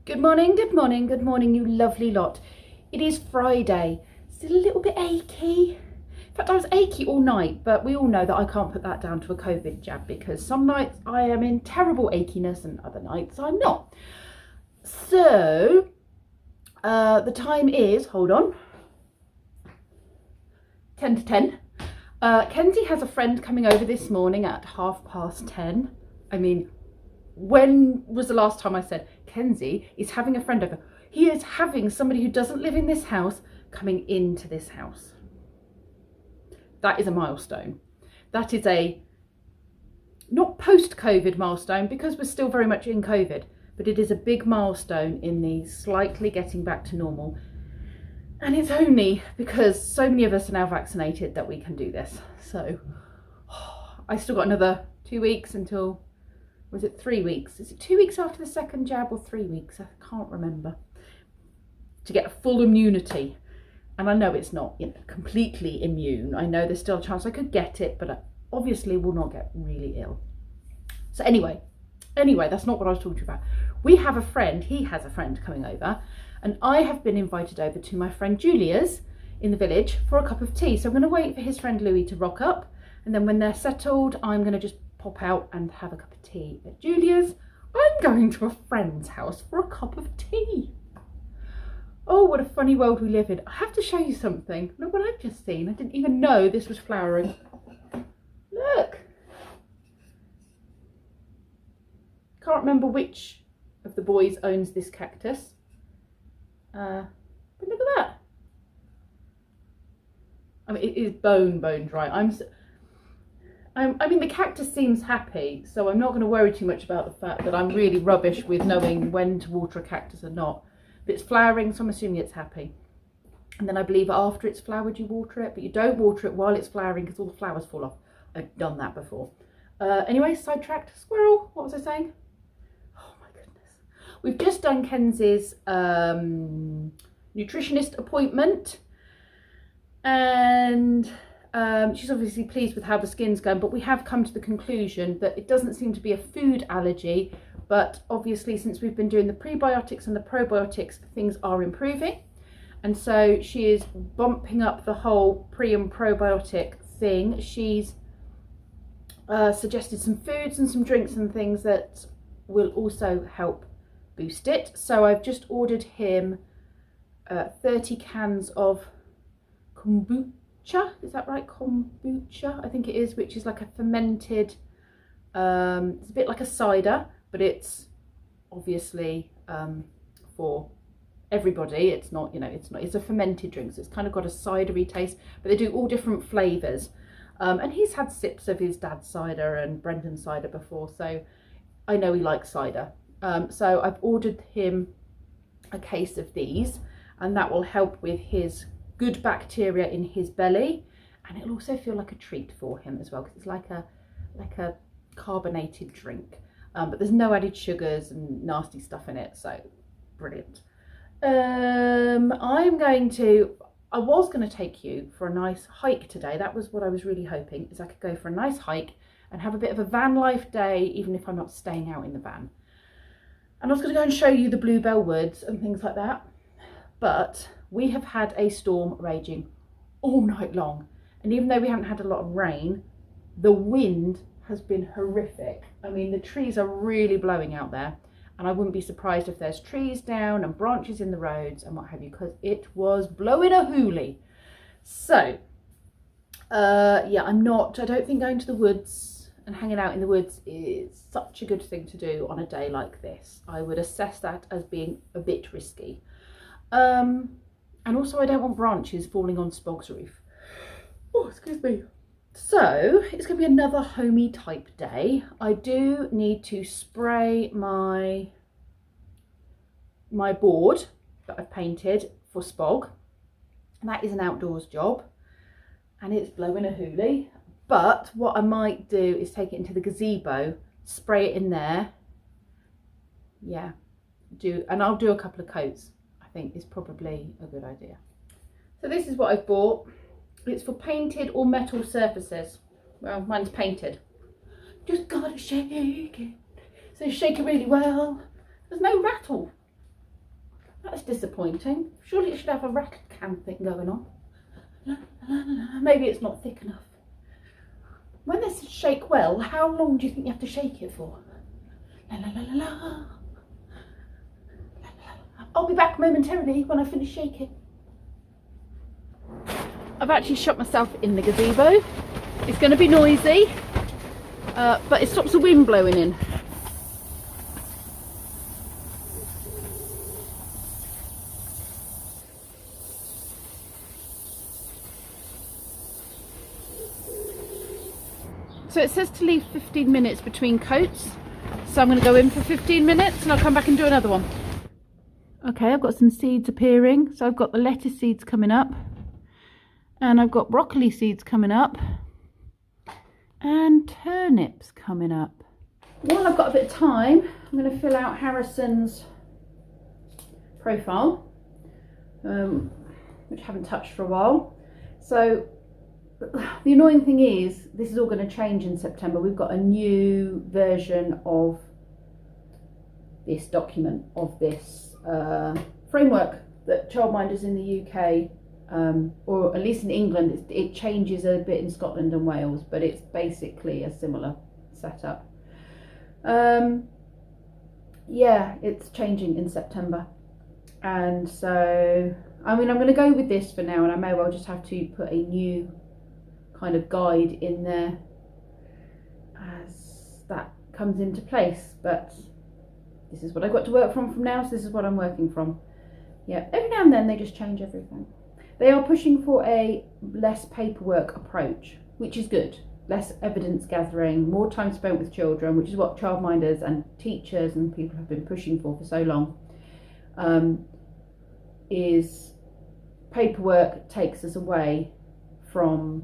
Good morning, good morning, good morning, you lovely lot. It is Friday. Still a little bit achy. In fact, I was achy all night, but we all know that I can't put that down to a COVID jab because some nights I am in terrible achiness and other nights I'm not. So, the time is, hold on, 10 to 10. Kenzie has a friend coming over this morning at 10:30. I mean, when was the last time I said Kenzie is having a friend over? He is having somebody who doesn't live in this house coming into this house. That is a milestone. That is a not post-COVID milestone because we're still very much in COVID, but it is a big milestone in the slightly getting back to normal. And it's only because so many of us are now vaccinated that we can do this. So I still got another 2 weeks until, was it 3 weeks? Is it 2 weeks after the second jab or 3 weeks? I can't remember. To get full immunity. And I know it's not, completely immune. I know there's still a chance I could get it, but I obviously will not get really ill. So anyway, that's not what I was talking about. We have a friend, he has a friend coming over, and I have been invited over to my friend Julia's in the village for a cup of tea. So I'm going to wait for his friend Louis to rock up, and then when they're settled, I'm going to just pop out and have a cup of tea at Julia's. I'm going to a friend's house for a cup of tea. Oh, what a funny world we live in. I have to show you something. Look what I've just seen. I didn't even know this was flowering. Look. Can't remember which of the boys owns this cactus. But look at that. I mean, it is bone dry. I mean, the cactus seems happy, so I'm not going to worry too much about the fact that I'm really rubbish with knowing when to water a cactus or not. But it's flowering, so I'm assuming it's happy. And then I believe after it's flowered, you water it, but you don't water it while it's flowering because all the flowers fall off. I've done that before. Anyway, sidetracked. Squirrel. What was I saying? Oh my goodness. We've just done Kenzie's nutritionist appointment, and she's obviously pleased with how the skin's going, but we have come to the conclusion that it doesn't seem to be a food allergy, but obviously since we've been doing the prebiotics and the probiotics, things are improving. And so she is bumping up the whole pre and probiotic thing. She's suggested some foods and some drinks and things that will also help boost it. So I've just ordered him 30 cans of kombucha. Is that right? Kombucha, I think it is, which is like a fermented, it's a bit like a cider, but it's obviously for everybody. It's not, it's a fermented drink, so it's kind of got a cidery taste, but they do all different flavours. And he's had sips of his dad's cider and Brendan's cider before, so I know he likes cider. So I've ordered him a case of these, and that will help with his good bacteria in his belly, and it'll also feel like a treat for him as well, because it's like a carbonated drink, but there's no added sugars and nasty stuff in it, so brilliant. I was going to take you for a nice hike today. That was what I was really hoping, is I could go for a nice hike and have a bit of a van life day, even if I'm not staying out in the van. And I was going to go and show you the Bluebell Woods and things like that, but we have had a storm raging all night long, and even though we haven't had a lot of rain, the wind has been horrific. I mean, the trees are really blowing out there, and I wouldn't be surprised if there's trees down and branches in the roads and what have you, because it was blowing a hoolie. So yeah, I don't think going to the woods and hanging out in the woods is such a good thing to do on a day like this. I would assess that as being a bit risky. And also I don't want branches falling on Spog's roof. Oh, excuse me. So it's going to be another homey type day. I do need to spray my board that I've painted for Spog. And that is an outdoors job, and it's blowing a hoolie. But what I might do is take it into the gazebo, spray it in there. Yeah, and I'll do a couple of coats. I think is probably a good idea. So this is what I've bought. It's for painted or metal surfaces. Well, mine's painted. Just gotta shake it. So shake it really well. There's no rattle. That's disappointing. Surely it should have a rattle can thing going on. Maybe it's not thick enough. When this shake well, how long do you think you have to shake it for? La, la, la, la, la. I'll be back momentarily when I finish shaking. I've actually shut myself in the gazebo. It's going to be noisy, but it stops the wind blowing in. So it says to leave 15 minutes between coats. So I'm going to go in for 15 minutes and I'll come back and do another one. Okay, I've got some seeds appearing. So I've got the lettuce seeds coming up. And I've got broccoli seeds coming up. And turnips coming up. While I've got a bit of time, I'm going to fill out Harrison's profile. Which I haven't touched for a while. So the annoying thing is, this is all going to change in September. We've got a new version of this document, of this framework that childminders in the UK, or at least in England, it changes a bit in Scotland and Wales, but it's basically a similar setup. Yeah, it's changing in September. And so, I mean, I'm going to go with this for now, and I may well just have to put a new kind of guide in there as that comes into place, but this is what I've got to work from now, so this is what I'm working from. Yeah, every now and then they just change everything. They are pushing for a less paperwork approach, which is good. Less evidence gathering, more time spent with children, which is what childminders and teachers and people have been pushing for so long. Is paperwork takes us away from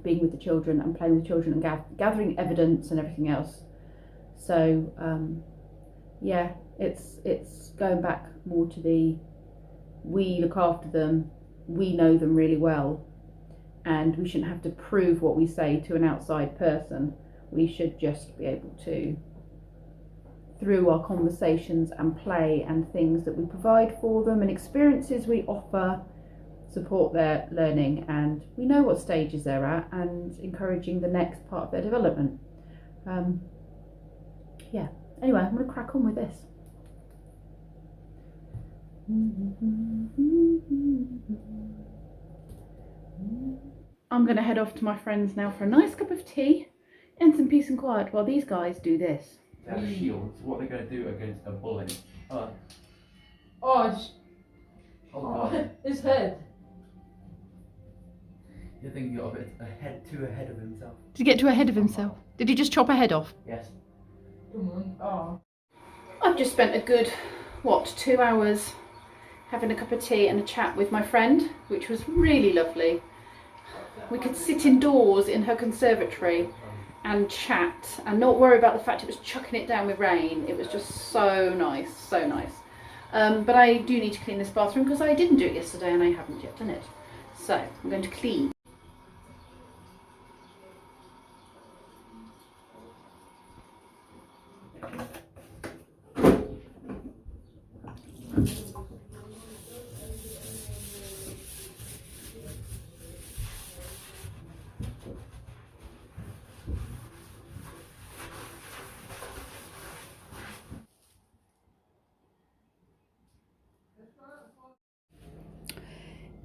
being with the children and playing with children and gathering evidence and everything else. So yeah, it's going back more to the, we look after them, we know them really well, and we shouldn't have to prove what we say to an outside person. We should just be able to, through our conversations and play and things that we provide for them and experiences we offer, support their learning, and we know what stages they're at and encouraging the next part of their development. Yeah, anyway, I'm going to crack on with this. I'm going to head off to my friends now for a nice cup of tea and some peace and quiet while these guys do this. They have shields. What are they going to do against a bully? Oh, God. his head. You think you got a bit ahead of himself? Did he get too ahead of himself? Did he just chop a head off? Yes. Oh. I've just spent a good, 2 hours having a cup of tea and a chat with my friend, which was really lovely. We could sit indoors in her conservatory and chat and not worry about the fact it was chucking it down with rain. It was just so nice, so nice. But I do need to clean this bathroom because I didn't do it yesterday and I haven't yet done it. So I'm going to clean.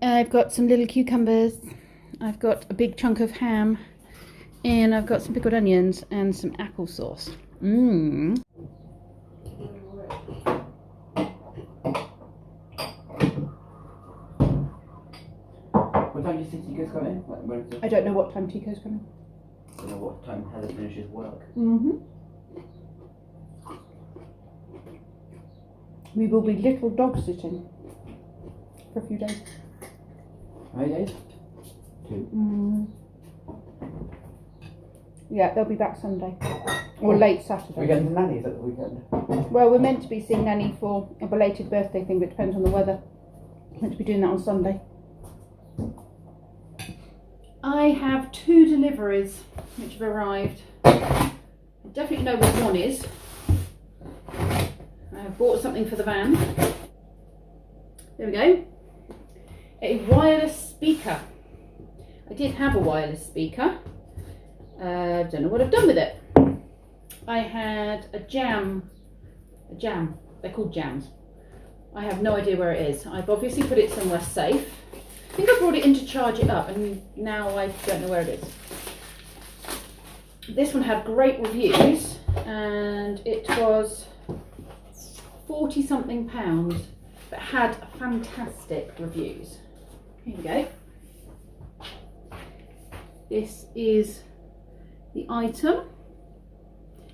I've got some little cucumbers, I've got a big chunk of ham, and I've got some pickled onions and some applesauce. Mmm. What time do you think Tico's coming? I don't know what time Tico's coming. I don't know what time Heather finishes work. We will be little dog sitting for a few days. How many days? 2. Yeah, they'll be back Sunday. Or late Saturday. We're getting to nannies at the weekend. Well, we're meant to be seeing Nanny for a belated birthday thing, but it depends on the weather. We're meant to be doing that on Sunday. I have 2 deliveries which have arrived. I definitely know what one is. I have bought something for the van, There we go. A wireless speaker. I did have a wireless speaker. Don't know what I've done with it. I had a jam. They're called jams. I have no idea where it is. I've obviously put it somewhere safe. I think I brought it in to charge it up, and now I don't know where it is. This one had great reviews, and it was £40-something, but had fantastic reviews. Here we go. This is the item.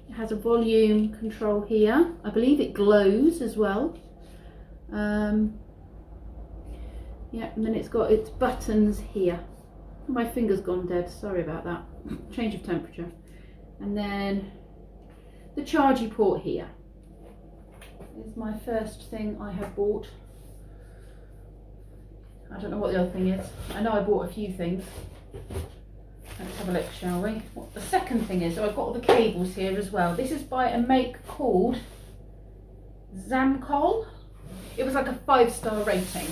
It has a volume control here. I believe it glows as well. Yeah, and then it's got its buttons here. My finger's gone dead, sorry about that. Change of temperature. And then the charging port here is my first thing I have bought. I don't know what the other thing is. I know I bought a few things. Let's have a look, shall we? What the second thing is, so I've got all the cables here as well. This is by a make called Zamcol. It was like a 5-star rating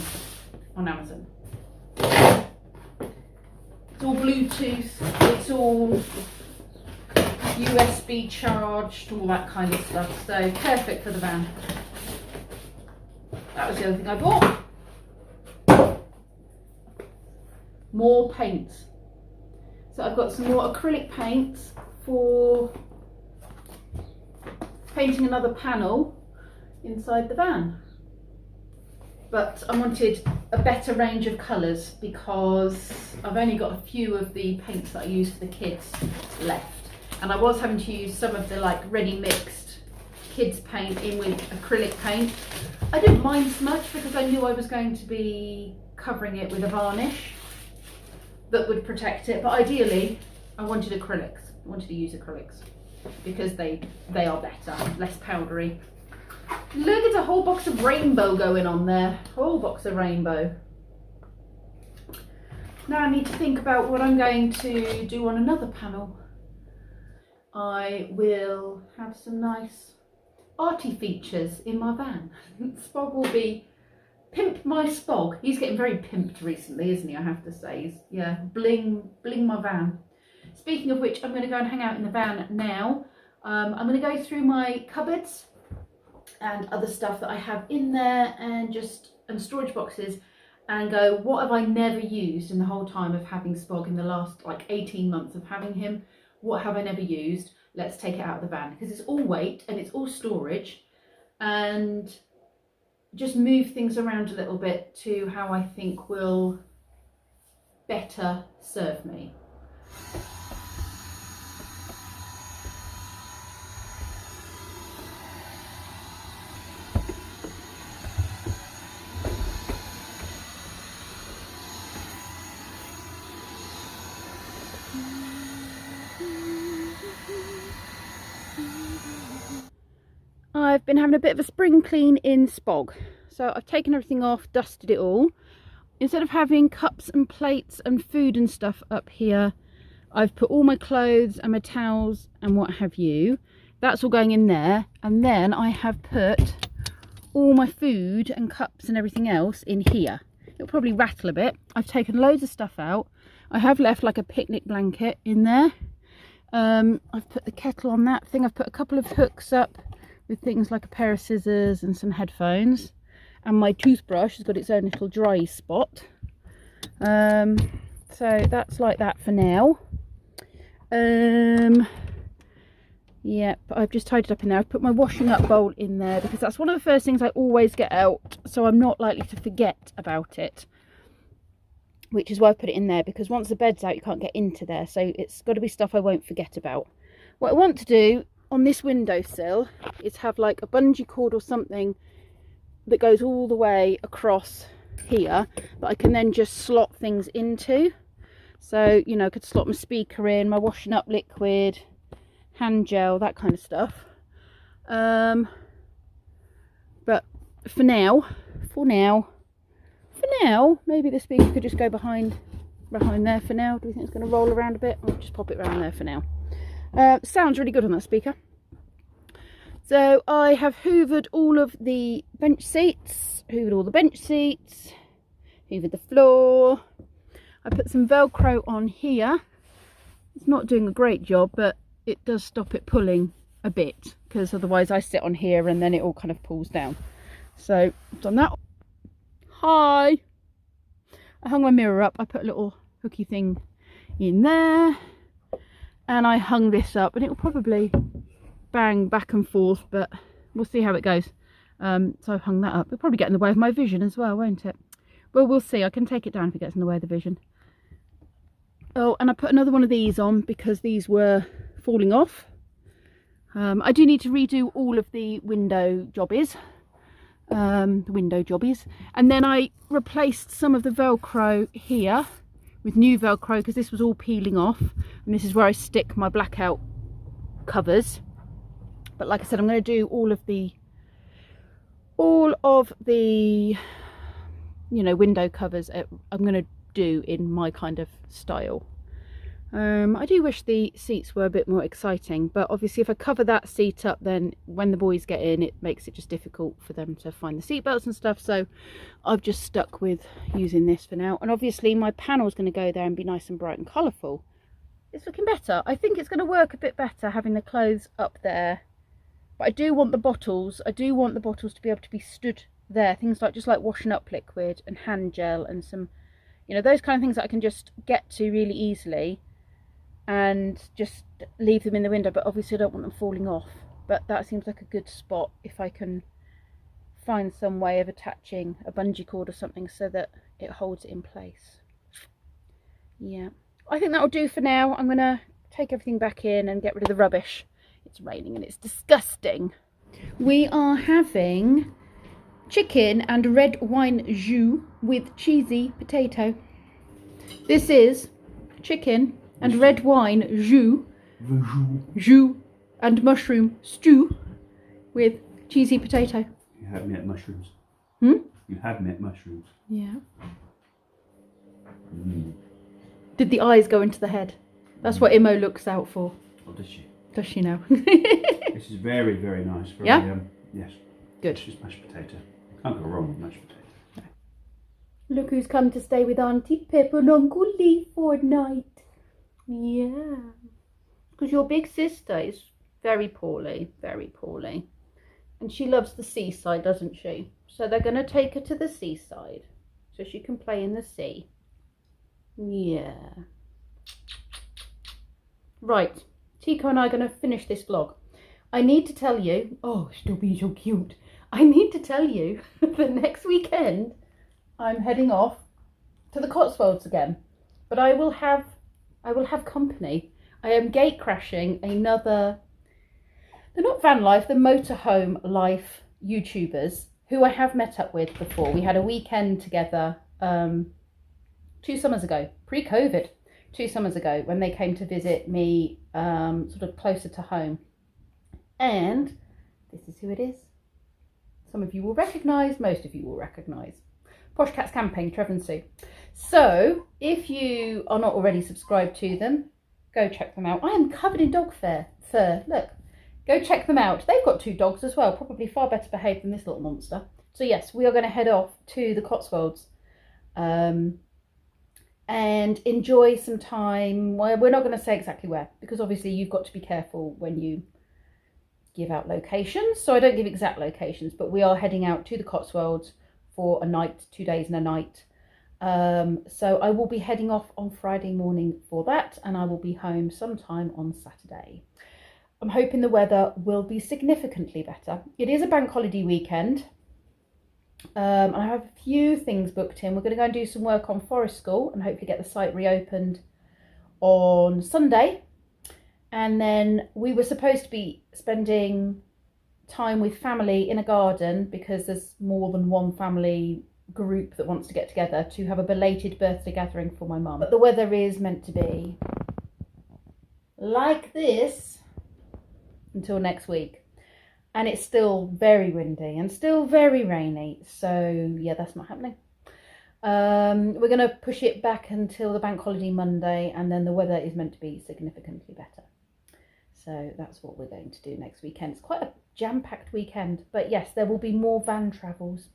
on Amazon. It's all Bluetooth, it's all USB charged, all that kind of stuff. So perfect for the van. That was the other thing I bought. More paints. So I've got some more acrylic paints for painting another panel inside the van. But I wanted a better range of colours because I've only got a few of the paints that I use for the kids left. And I was having to use some of the like ready mixed kids paint in with acrylic paint. I didn't mind so much because I knew I was going to be covering it with a varnish that would protect it, but ideally I wanted acrylics. I wanted to use acrylics because they are better, less powdery. Look, it's a whole box of rainbow going on there. Whole box of rainbow. Now I need to think about what I'm going to do on another panel. I will have some nice arty features in my van. Spog will be pimp my Spog. He's getting very pimped recently, isn't he? I have to say. He's, yeah, bling my van. Speaking of which, I'm going to go and hang out in the van now. I'm going to go through my cupboards and other stuff that I have in there and storage boxes and go, what have I never used in the whole time of having Spog, in the last like 18 months of having him? What have I never used? Let's take it out of the van because it's all weight and it's all storage, and just move things around a little bit to how I think will better serve me. I've been having a bit of a spring clean in Spog. So I've taken everything off, dusted it all. Instead of having cups and plates and food and stuff up here, I've put all my clothes and my towels and what have you. That's all going in there. And then I have put all my food and cups and everything else in here. It'll probably rattle a bit. I've taken loads of stuff out. I have left like a picnic blanket in there. I've put the kettle on that thing. I've put a couple of hooks up with things like a pair of scissors and some headphones. And my toothbrush has got its own little dry spot. So that's like that for now. Yep, I've just tidied up in there. I've put my washing up bowl in there because that's one of the first things I always get out, so I'm not likely to forget about it. Which is why I put it in there, because once the bed's out you can't get into there, so it's got to be stuff I won't forget about. What I want to do on this windowsill is have like a bungee cord or something that goes all the way across here that I can then just slot things into. So, you know, I could slot my speaker in, my washing up liquid, hand gel, that kind of stuff. But for now, maybe the speaker could just go behind there for now. Do you think it's going to roll around a bit? I'll just pop it around there for now. Sounds really good on that speaker. So I have hoovered all of the bench seats. hoovered all the bench seats, hoovered the floor. I put some Velcro on here. It's not doing a great job, but it does stop it pulling a bit, because otherwise I sit on here and then it all kind of pulls down. So I've done that. Hi! I hung my mirror up. I put a little hooky thing in there, and I hung this up, and it will probably bang back and forth, but we'll see how it goes. So I've hung that up. It'll probably get in the way of my vision as well, won't it? Well, we'll see. I can take it down if it gets in the way of the vision. Oh, and I put another one of these on because these were falling off. I do need to redo all of the window jobbies. And then I replaced some of the Velcro here with new Velcro, because this was all peeling off, and this is where I stick my blackout covers. But like I said, I'm going to do all of the you know, window covers. I'm going to do in my kind of style. I do wish the seats were a bit more exciting, but obviously if I cover that seat up, then when the boys get in, it makes it just difficult for them to find the seat belts and stuff. So I've just stuck with using this for now. And obviously my panel is going to go there and be nice and bright and colourful. It's looking better. I think it's going to work a bit better having the clothes up there. But I do want the bottles. I do want the bottles to be able to be stood there. Things like just like washing up liquid and hand gel and some, you know, those kind of things that I can just get to really easily and just leave them in the window. But obviously I don't want them falling off. But that seems like a good spot if I can find some way of attaching a bungee cord or something so that it holds it in place. Yeah, I think that'll do for now. I'm gonna take everything back in and get rid of the rubbish. It's raining and it's disgusting. We are having chicken and red wine jus with cheesy potato. This is chicken and red wine jus and mushroom stew with cheesy potato. You have met mushrooms. You have met mushrooms. Yeah. Did the eyes go into the head? That's what Imo looks out for. Oh, does she? Does she now? This is very, very nice. Very, yeah? Yes. Good. It's just mashed potato. Can't go wrong with mashed potato. No. Look who's come to stay with Auntie Pip and Uncle Lee for a night. Yeah. Because your big sister is very poorly. Very poorly. And she loves the seaside, doesn't she? So they're going to take her to the seaside so she can play in the sea. Yeah. Right. Tico and I are going to finish this vlog. I need to tell you, oh, still being so cute. I need to tell you that next weekend I'm heading off to the Cotswolds again. But I will have company. I am gate crashing another, they're not van life, they're motorhome life YouTubers who I have met up with before. We had a weekend together 2 summers ago, pre-COVID, 2 summers ago, when they came to visit me sort of closer to home. And this is who it is. Some of you will recognise, most of you will recognise. Poshcats Campaign, Trevor and Sue. So, if you are not already subscribed to them, go check them out. I am covered in dog fur. Look, go check them out. They've got 2 dogs as well, probably far better behaved than this little monster. So yes, we are going to head off to the Cotswolds and enjoy some time. Well, we're not going to say exactly where, because obviously you've got to be careful when you give out locations. So I don't give exact locations, but we are heading out to the Cotswolds for a night, 2 days and a night. So I will be heading off on Friday morning for that, and I will be home sometime on Saturday. I'm hoping the weather will be significantly better. It is a bank holiday weekend. I have a few things booked in. We're going to go and do some work on Forest School and hopefully get the site reopened on Sunday. And then we were supposed to be spending time with family in a garden, because there's more than one family group that wants to get together to have a belated birthday gathering for my mum. But the weather is meant to be like this until next week. And it's still very windy and still very rainy. So yeah, that's not happening. We're going to push it back until the bank holiday Monday, and then the weather is meant to be significantly better. So that's what we're going to do next weekend. It's quite a jam-packed weekend, but yes, there will be more van travels.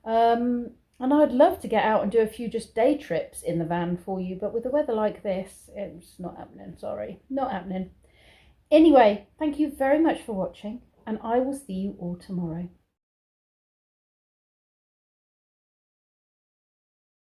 And I'd love to get out and do a few just day trips in the van for you, but with the weather like this, it's not happening. Sorry, not happening. Anyway, thank you very much for watching, and I will see you all tomorrow.